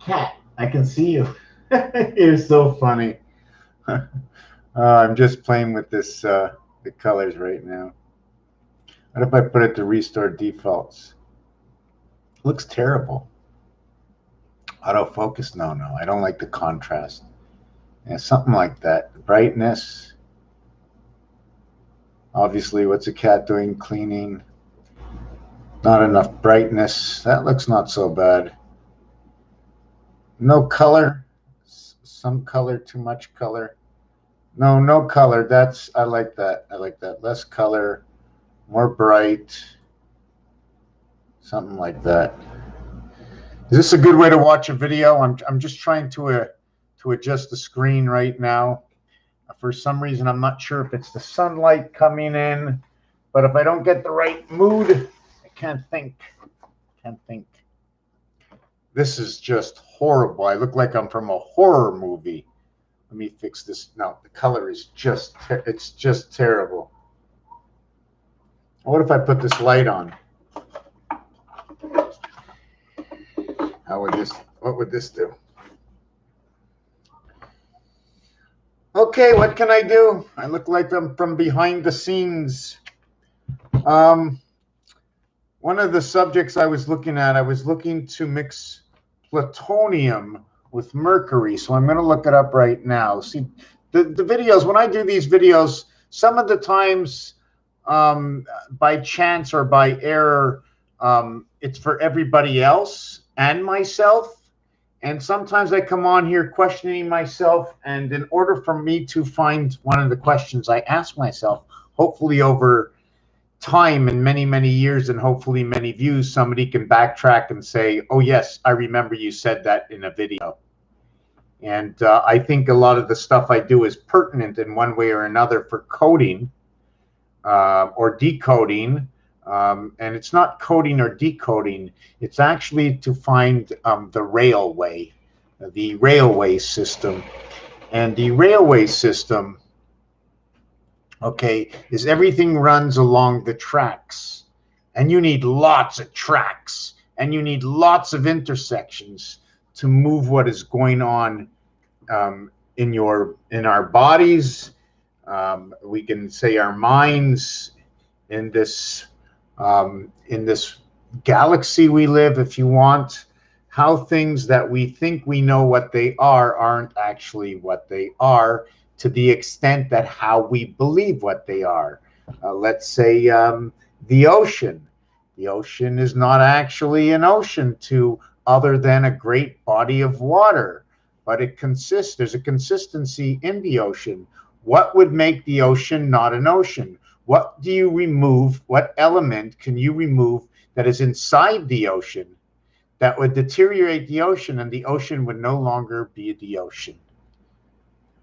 Cat, I can see you. You're so funny. I'm just playing with this the colors right now. What if I put it to restore defaults? Looks terrible. Autofocus? No, no. I don't like the contrast. Yeah, something like that. Brightness. Obviously, what's a cat doing? Cleaning. Not enough brightness. That looks not so bad. No color. Some color, too much color. No, no color. I like that. I like that. Less color, more bright. Something like that. Is this a good way to watch a video? I'm just trying to adjust the screen right now. For some reason, I'm not sure if it's the sunlight coming in, but if I don't get the right mood, I can't think. Can't think. This is just horrible. I look like I'm from a horror movie. Let me fix this. No, the color is it's just terrible. What if I put this light on? What would this do? Okay, what can I do? I look like I'm from behind the scenes. One of the subjects I was looking at, I was looking to mix plutonium with mercury. So I'm going to look it up right now. See, the videos, when I do these videos, some of the times by chance or by error, it's for everybody else and myself. And sometimes I come on here questioning myself. And in order for me to find one of the questions I ask myself, hopefully over time and many, many years and hopefully many views, somebody can backtrack and say, oh, yes, I remember you said that in a video. And I think a lot of the stuff I do is pertinent in one way or another for coding or decoding. And it's not coding or decoding. It's actually to find the railway system. And the railway system, okay, is everything runs along the tracks. And you need lots of tracks. And you need lots of intersections to move what is going on in our bodies. We can say our minds in this galaxy we live, if you want, how things that we think we know what they are aren't actually what they are, to the extent that how we believe what they are. Let's say the ocean. The ocean is not actually an ocean to other than a great body of water, but there's a consistency in the ocean. What would make the ocean not an ocean? What do you remove? What element can you remove that is inside the ocean that would deteriorate the ocean, and the ocean would no longer be the ocean?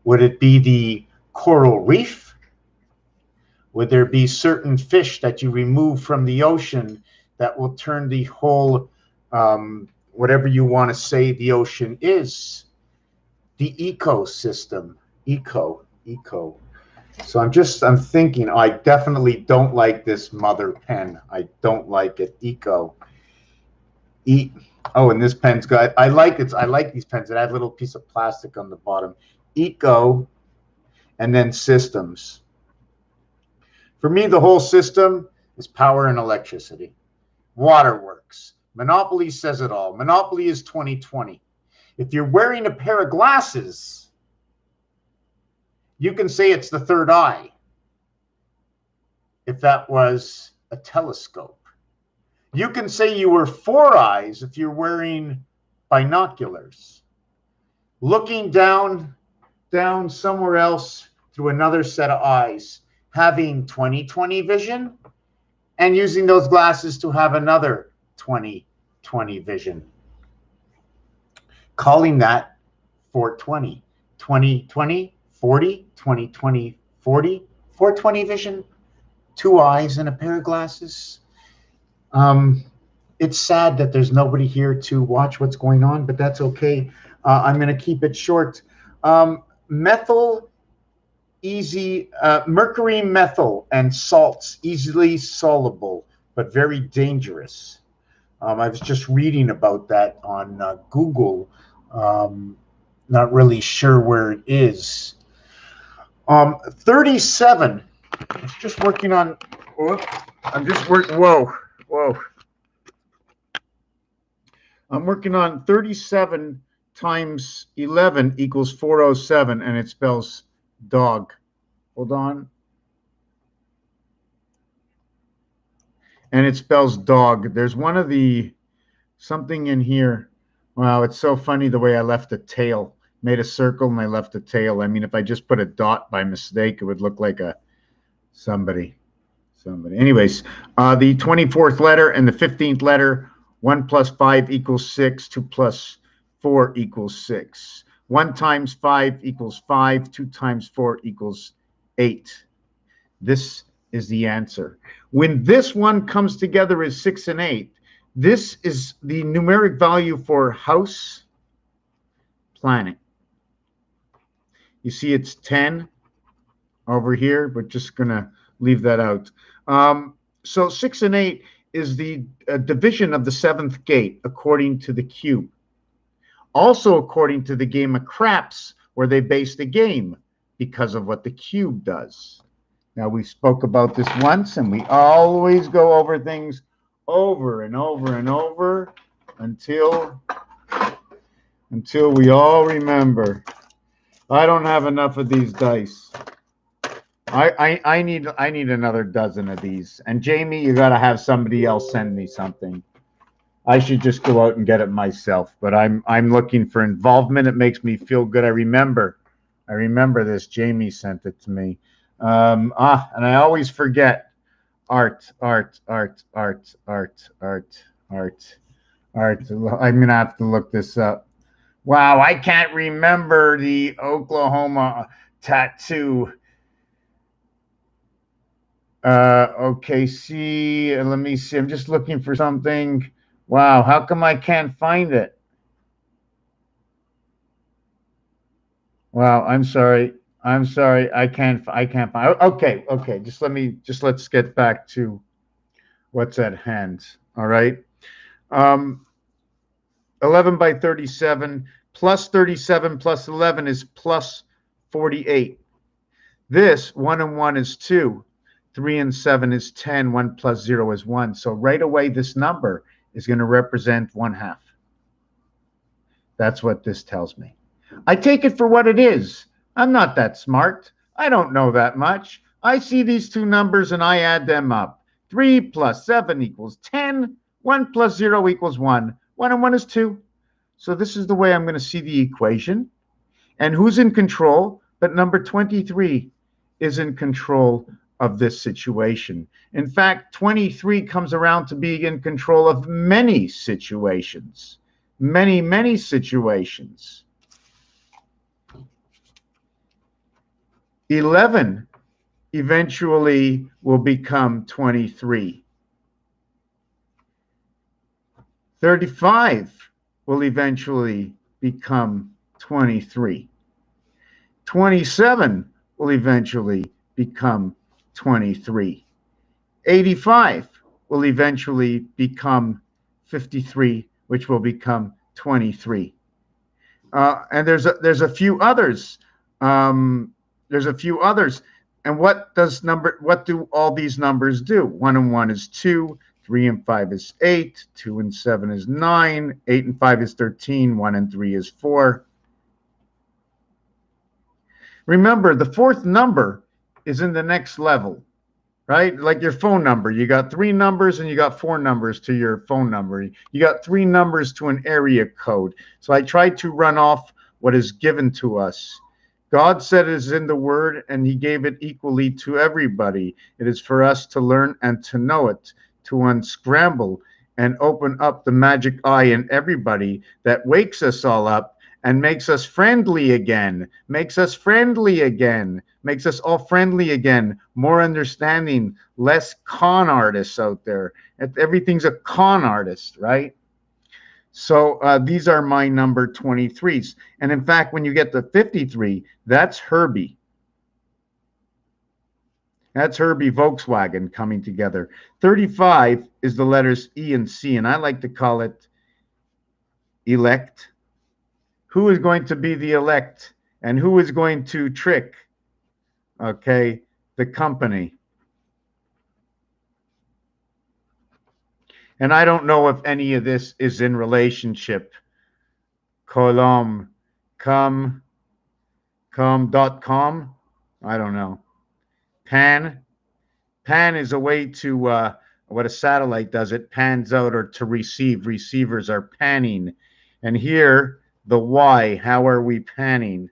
Would it be the coral reef? Would there be certain fish that you remove from the ocean that will turn the whole, whatever you want to say the ocean is? The ecosystem, eco. So I'm thinking, I definitely don't like this mother pen. I don't like it. Eco. Oh, and this pen's got, I like it. I like these pens. It had a little piece of plastic on the bottom. Eco, and then systems. For me, the whole system is power and electricity. Waterworks. Monopoly says it all. Monopoly is 2020. If you're wearing a pair of glasses, you can say it's the third eye if that was a telescope. You can say you were four eyes if you're wearing binoculars. Looking down somewhere else through another set of eyes, having 20/20 vision, and using those glasses to have another 20/20 vision. Calling that 420, 20/20, 40, 20/20, 40, 420 vision, two eyes and a pair of glasses. It's sad that there's nobody here to watch what's going on, but that's okay. I'm going to keep it short. Mercury, methyl, and salts, easily soluble, but very dangerous. I was just reading about that on Google. Not really sure where it is. 37. I was just working on. Whoop, I'm just working. Whoa, whoa. I'm working on 37 times 11 equals 407, and it spells dog. Hold on. And it spells dog. There's one of the something in here. Wow, it's so funny the way I left a tail. Made a circle and I left a tail. I mean, if I just put a dot by mistake, it would look like a somebody. Anyways, the 24th letter and the 15th letter, 1 plus 5 equals 6, 2 plus 4 equals 6. 1 times 5 equals 5, 2 times 4 equals 8. This is the answer. When this one comes together as 6 and 8, this is the numeric value for house, planet. You see it's 10 over here, but just going to leave that out. So 6 and 8 is the division of the 7th gate according to the cube. Also according to the game of craps, where they base the game because of what the cube does. Now, we spoke about this once, and we always go over things over and over and over until we all remember. I don't have enough of these dice. I need another dozen of these. And Jamie, you got to have somebody else send me something. I should just go out and get it myself. But I'm looking for involvement. It makes me feel good. I remember this. Jamie sent it to me. And I always forget. Art. I'm gonna have to look this up. Wow, I can't remember the Oklahoma tattoo. Okay, see, let me see. I'm just looking for something. Wow, how come I can't find it? Wow, I'm sorry. I can't find. Okay. Let's get back to what's at hand. All right. 11 by 37 plus 37 plus 11 is plus 48. This 1 and 1 is 2. 3 and 7 is 10. 1 plus 0 is 1. So right away, this number is going to represent 1/2. That's what this tells me. I take it for what it is. I'm not that smart. I don't know that much. I see these two numbers and I add them up. 3 plus 7 equals 10. 1 plus 0 equals 1. 1 and 1 is 2. So this is the way I'm going to see the equation. And who's in control? But number 23 is in control of this situation. In fact, 23 comes around to being in control of many situations. Many situations. 11 eventually will become 23. 35 will eventually become 23. 27 will eventually become 23. 85 will eventually become 53, which will become 23. And there's a few others. There's a few others. And what do all these numbers do? 1 and 1 is 2. 3 and 5 is 8. 2 and 7 is 9. 8 and 5 is 13. 1 and 3 is 4. Remember, the fourth number is in the next level, right? Like your phone number. You got 3 numbers and you got 4 numbers to your phone number. You got 3 numbers to an area code. So I tried to run off what is given to us. God said it is in the word, and he gave it equally to everybody. It is for us to learn and to know it, to unscramble and open up the magic eye in everybody that wakes us all up and makes us friendly again, makes us all friendly again, more understanding, less con artists out there. Everything's a con artist, right? So these are my number 23s. And in fact, when you get to 53, that's Herbie. That's Herbie Volkswagen coming together. 35 is the letters E and C, and I like to call it elect. Who is going to be the elect, and who is going to trick, okay, the company? And I don't know if any of this is in relationship. Colom, com, com.com. I don't know. Pan. Pan is a way to, what a satellite does, it pans out, or to receive. Receivers are panning. And here, the Y, how are we panning?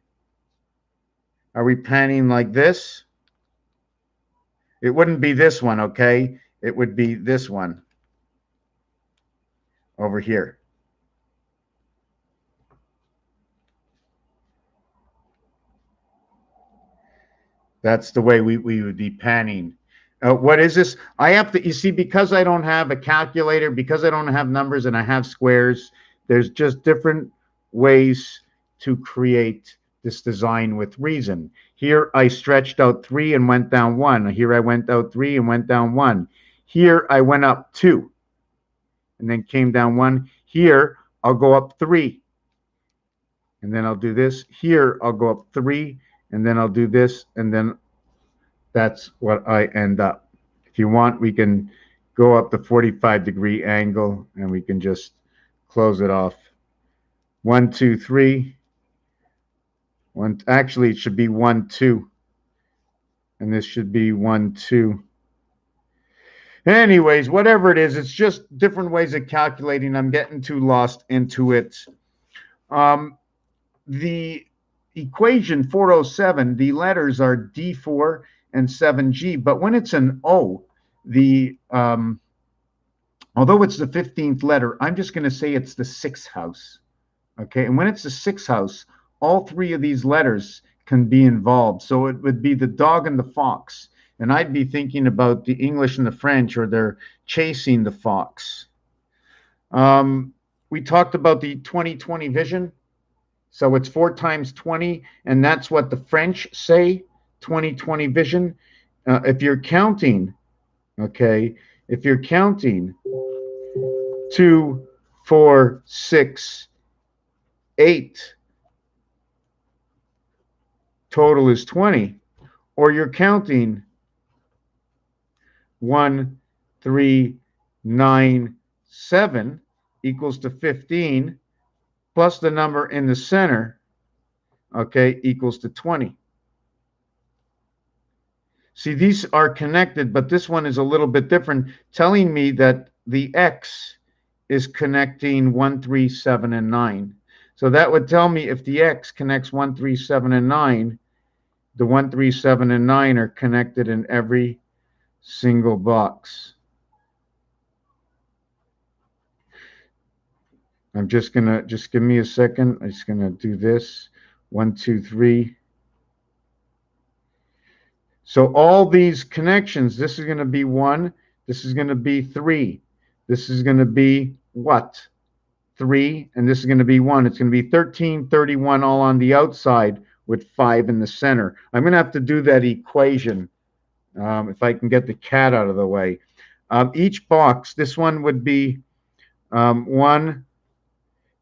Are we panning like this? It wouldn't be this one, okay? It would be this one over here. That's the way we would be panning. What is this? I have to, you see, because I don't have a calculator, because I don't have numbers and I have squares, there's just different ways to create this design with reason. Here I stretched out 3 and went down 1. Here I went out 3 and went down 1. Here I went up 2 and then came down 1. Here I'll go up 3 and then I'll do this. Here I'll go up 3 and then I'll do this, and then that's what I end up. If you want, we can go up the 45-degree angle and we can just close it off. 1, 2, 3. One, actually, it should be 1, 2. And this should be 1, 2. Anyways, whatever it is, it's just different ways of calculating. I'm getting too lost into it. The equation 407, the letters are D4 and 7G, but when it's an O, although it's the 15th letter, I'm just going to say it's the 6th house. Okay, and when it's the 6th house, all 3 of these letters can be involved. So it would be the dog and the fox, and I'd be thinking about the English and the French, or they're chasing the fox. We talked about the 20/20 vision. So it's 4 times 20, and that's what the French say, 20/20 vision. If you're counting, okay, if you're counting 2, 4, 6, 8, total is 20, or you're counting 1, 3, 9, 7 equals to 15, plus the number in the center, okay, equals to 20. See, these are connected, but this one is a little bit different, telling me that the X is connecting 1, 3, 7, and 9. So that would tell me if the X connects 1, 3, 7, and 9, the 1, 3, 7, and 9 are connected in every single box. I'm just gonna, just give me a second. I'm just gonna do this. 1, 2, 3. So all these connections, this is gonna be 1, this is gonna be 3, this is gonna be what? 3, and this is gonna be 1. It's gonna be 13, 31 all on the outside with 5 in the center. I'm gonna have to do that equation if I can get the cat out of the way. Each box, this one would be 1.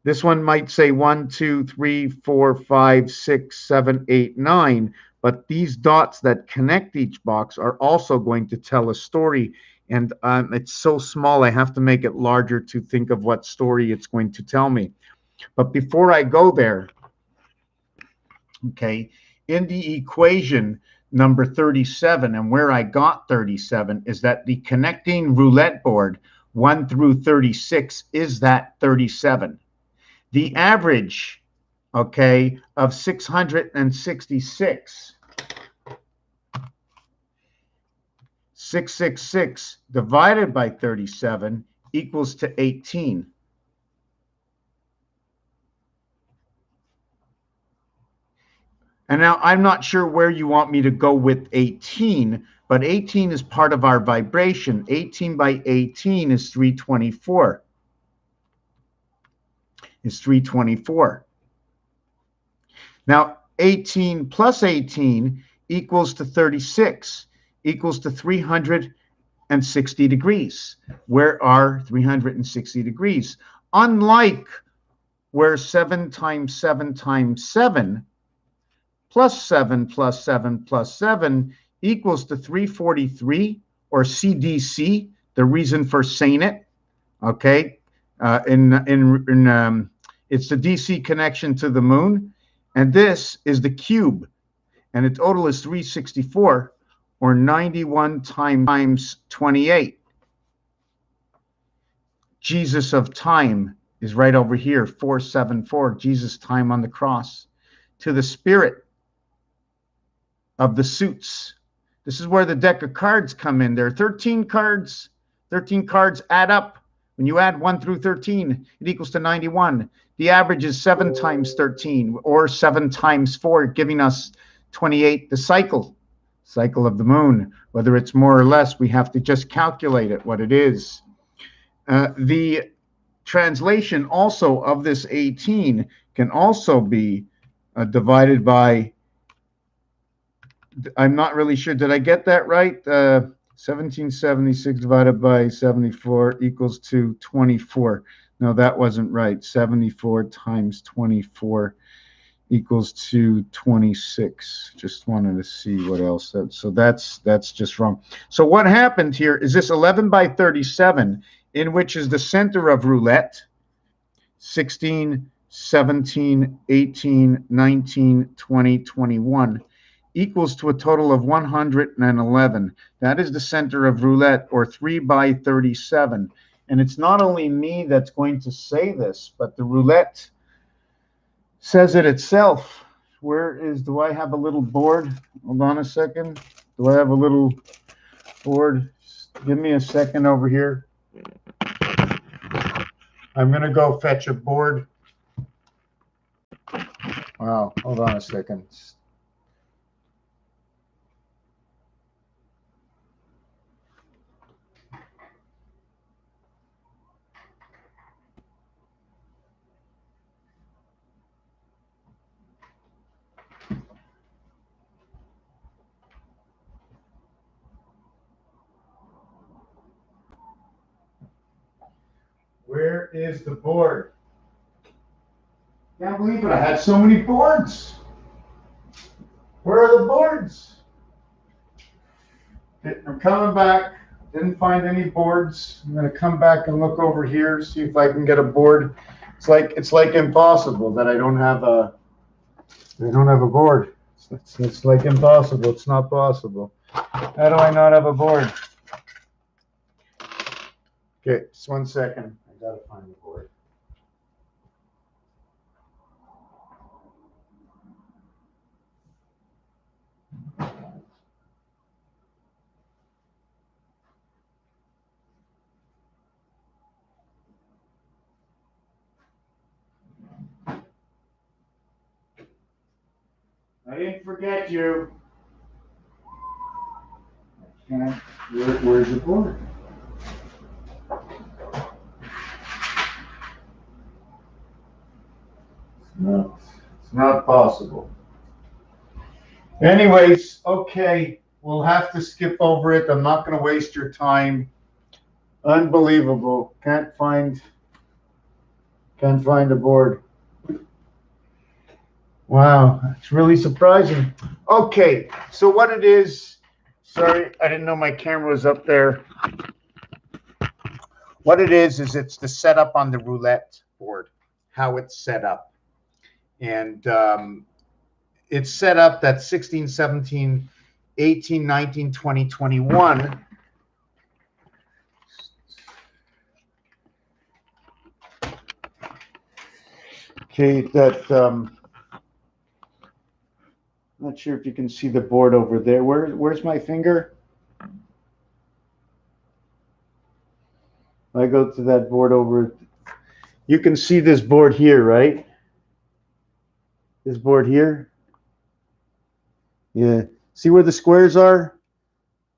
This one might say 1, 2, 3, 4, 5, 6, 7, 8, 9, but these dots that connect each box are also going to tell a story, and it's so small I have to make it larger to think of what story it's going to tell me. But before I go there, okay, in the equation number 37, and where I got 37 is that the connecting roulette board 1 through 36 is that 37. The average, okay, of 666, 666 divided by 37 equals to 18. And now I'm not sure where you want me to go with 18, but 18 is part of our vibration. 18 by 18 is 324. Is 324. Now, 18 plus 18 equals to 36. equals to 360 degrees. Where are 360 degrees? Unlike where 7 times 7 times 7 plus 7 plus 7 plus 7 equals to 343, or CDC, the reason for saying it, okay? It's the DC connection to the moon, and this is the cube, and the total is 364, or 91 times 28. Jesus of time is right over here, 474, Jesus' time on the cross. To the spirit of the suits. This is where the deck of cards come in. There are 13 cards. 13 cards add up. When you add 1 through 13, it equals to 91. The average is 7 times 13, or 7 times 4, giving us 28. The cycle of the moon. Whether it's more or less, we have to just calculate it, what it is. The translation also of this 18 can also be divided by, I'm not really sure, did I get that right? 1776 divided by 74 equals to 24. No, that wasn't right. 74 times 24 equals to 26. Just wanted to see what else. So that's just wrong. So what happened here is this 11 by 37, in which is the center of roulette, 16, 17, 18, 19, 20, 21, equals to a total of 111. That is the center of roulette, or 3 by 37. And it's not only me that's going to say this, but the roulette says it itself. Do I have a little board? Hold on a second. Do I have a little board? Give me a second over here. I'm going to go fetch a board. Wow, hold on a second. Where is the board? Can't believe it. I had so many boards. Where are the boards? I'm coming back. Didn't find any boards. I'm going to come back and look over here, see if I can get a board. It's like impossible that I don't have a board. It's like impossible. It's not possible. How do I not have a board? Okay, just 1 second. I gotta find the board. I didn't forget you. Where's the board? No, it's not possible. Anyways, okay, we'll have to skip over it. I'm not going to waste your time. Unbelievable. Can't find a board. Wow, it's really surprising. Okay, so what it is, sorry, I didn't know my camera was up there. What it is it's the setup on the roulette board, how it's set up. And it's set up that 16, 17, 18, 19, 20, 21. Okay, that not sure if you can see the board over there. Where's my finger? I go to that board over. You can see this board here, right? This board here. Yeah. See where the squares are?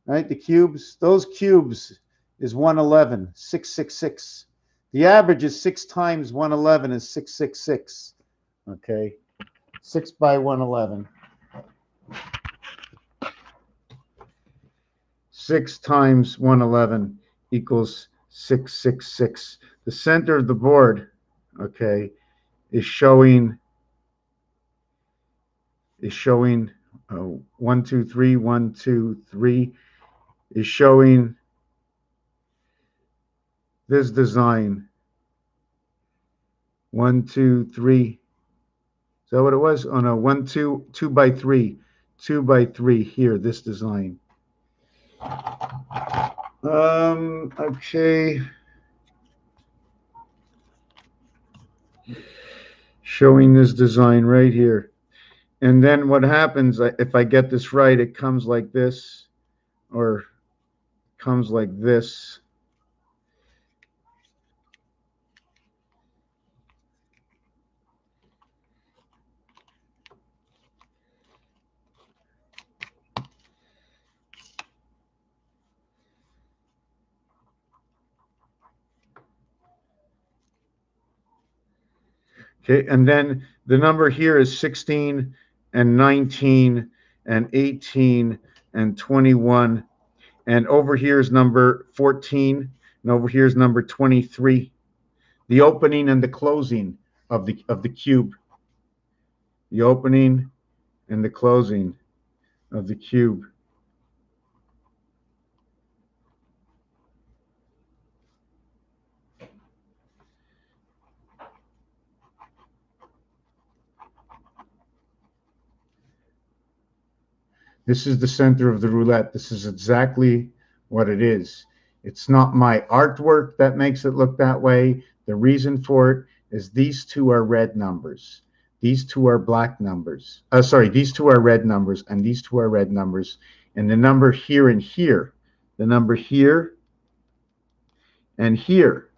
Right? The cubes. Those cubes is 111, 666. The average is 6 times 111 is 666. Okay. 6 by 111. 6 times 111 equals 666. The center of the board, okay, is showing 1, 2, 3, 1, 2, 3 is showing this design. 1, 2, 3. Is that what it was? Oh no, 1, 2, 2 by 3, 2 by 3 here. This design. Okay. Showing this design right here. And then what happens, if I get this right, it comes like this, or comes like this. Okay, and then the number here is 16 and 19 and 18 and 21. And over here is number 14, and over here is number 23. The opening and the closing of the cube. The opening and the closing of the cube. This is the center of the roulette. This is exactly what it is. It's not my artwork that makes it look that way. The reason for it is these two are red numbers. These two are black numbers. These two are red numbers, and these two are red numbers. And the number here and here, the number here and here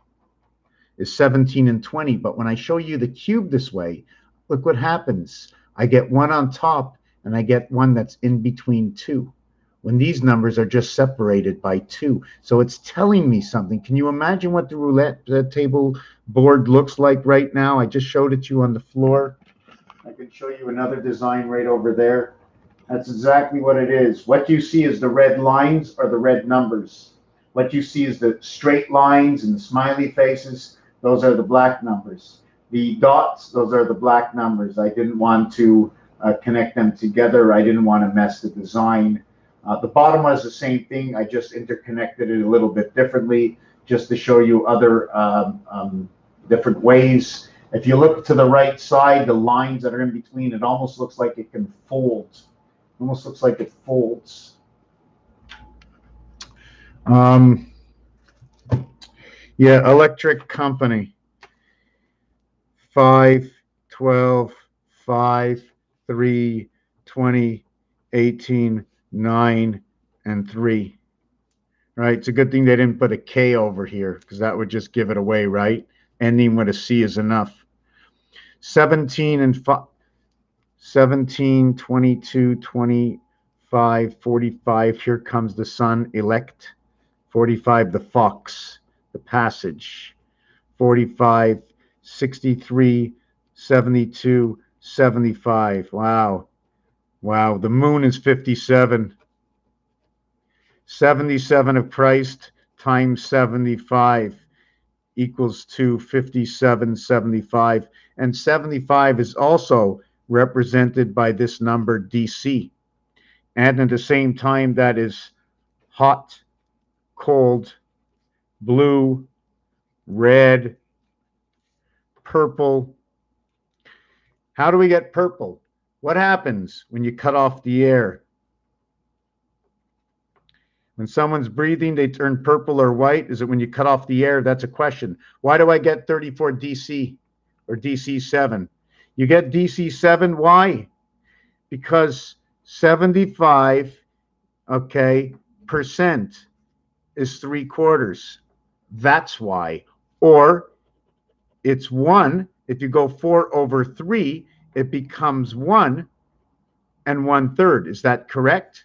is 17 and 20. But when I show you the cube this way, look what happens. I get one on top, and I get one that's in between two, when these numbers are just separated by 2. So it's telling me something. Can you imagine what the roulette table board looks like right now? I just showed it to you on the floor. I can show you another design right over there. That's exactly what it is. What you see is the red lines are the red numbers. What you see is the straight lines and the smiley faces. Those are the black numbers. The dots, those are the black numbers. I didn't want to connect them together. I didn't want to mess the design. The bottom was the same thing. I just interconnected it a little bit differently just to show you other different ways. If you look to the right side, the lines that are in between, it almost looks like it can fold. It almost looks like it folds. Yeah, electric company. 5, 12, 5, 3, 20, 18, 9, and 3. Right? It's a good thing they didn't put a K over here, because that would just give it away, right? Ending with a C is enough. 17 and 5, 17, 22, 25, 45. Here comes the sun, elect. 45, the fox, the passage. 45, 63, 72, 75. Wow. Wow. The moon is 57. 77 of Christ times 75 equals to 5775. And 75 is also represented by this number DC. And at the same time, that is hot, cold, blue, red, purple. How do we get purple? What happens when you cut off the air? When someone's breathing, they turn purple or white. Is it when you cut off the air? That's a question. Why do I get 34 DC or DC7? You get DC7. Why? Because 75, okay, percent is 3/4. That's why. Or it's 1. If you go 4 over 3, it becomes 1 and 1/3. Is that correct?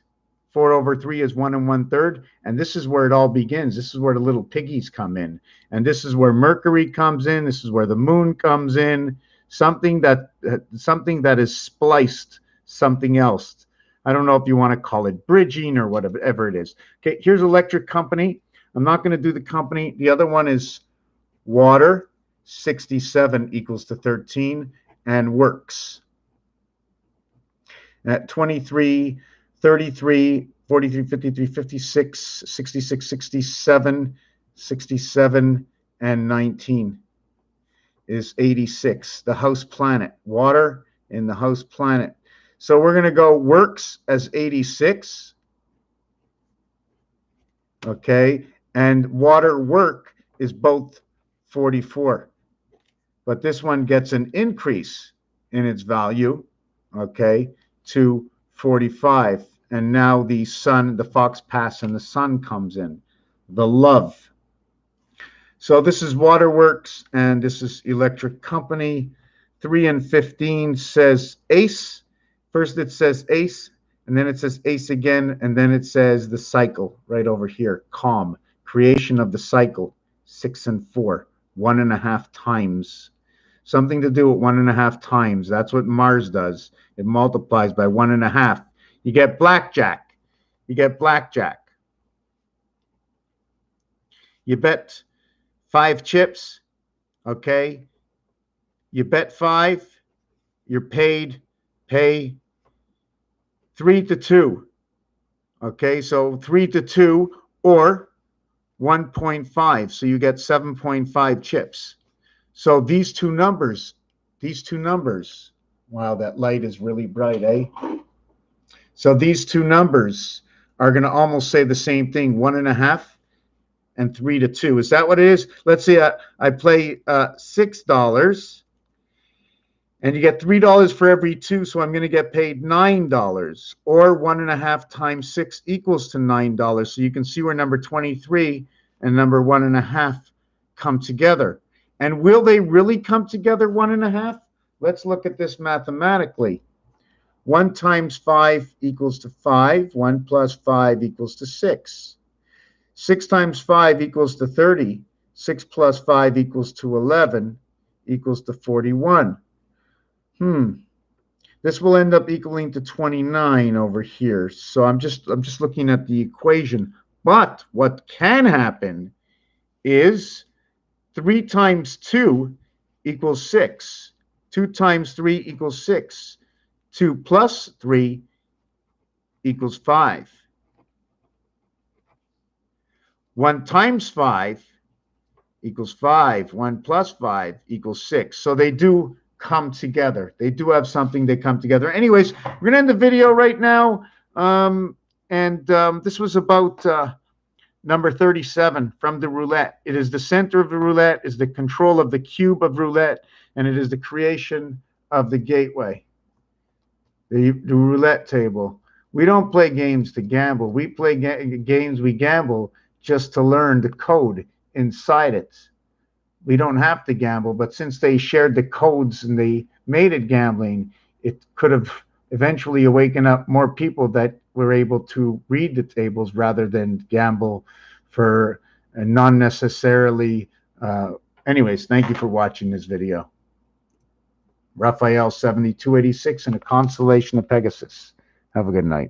4 over 3 is 1 and 1/3. And this is where it all begins. This is where the little piggies come in. And this is where Mercury comes in. This is where the moon comes in. Something that is spliced something else. I don't know if you want to call it bridging or whatever it is. Okay, here's electric company. I'm not going to do the company. The other one is water, 67 equals to 13, and works. At 23, 33, 43, 53, 56, 66, 67, 67, and 19 is 86. The house planet, water in the house planet. So we're going to go works as 86. Okay, and water work is both 44. But this one gets an increase in its value, okay, to 45. And now the sun, the fox pass and the sun comes in. The love. So this is waterworks and this is electric company. 3 and 15 says ace. First it says ace, and then it says ace again, and then it says the cycle right over here, calm, creation of the cycle, 6 and 4, 1.5 times. Something to do with 1.5 times. That's what Mars does. It multiplies by 1.5. You get blackjack. You get blackjack. You bet 5 chips, okay? You bet 5, you're pay 3 to 2, okay? So 3 to 2 or 1.5, so you get 7.5 chips. So these two numbers, wow, that light is really bright, eh? So these two numbers are going to almost say the same thing, 1.5 and 3 to 2. Is that what it is? Let's say I play $6, and you get $3 for every 2, so I'm going to get paid $9, or 1.5 times 6 equals to $9. So you can see where number 23 and number 1.5 come together. And will they really come together 1.5? Let's look at this mathematically. 1 times 5 equals to 5. 1 plus 5 equals to 6. 6 times 5 equals to 30. 6 plus 5 equals to 11 equals to 41. This will end up equaling to 29 over here. So I'm just looking at the equation. But what can happen is 3 times 2 equals 6. 2 times 3 equals 6. 2 plus 3 equals 5. 1 times 5 equals 5. 1 plus 5 equals 6. So they do come together. They do have something, they come together. Anyways, we're going to end the video right now. This was about number 37 from the roulette. It is the center of the roulette, is the control of the cube of roulette, and it is the creation of the gateway, the roulette table. We don't play games to gamble. We play games, we gamble just to learn the code inside it. We don't have to gamble, but since they shared the codes and they made it gambling, it could have eventually awakened up more people that were able to read the tables rather than gamble for non-necessarily. Anyways, thank you for watching this video. Raphael 7286 and a constellation of Pegasus. Have a good night.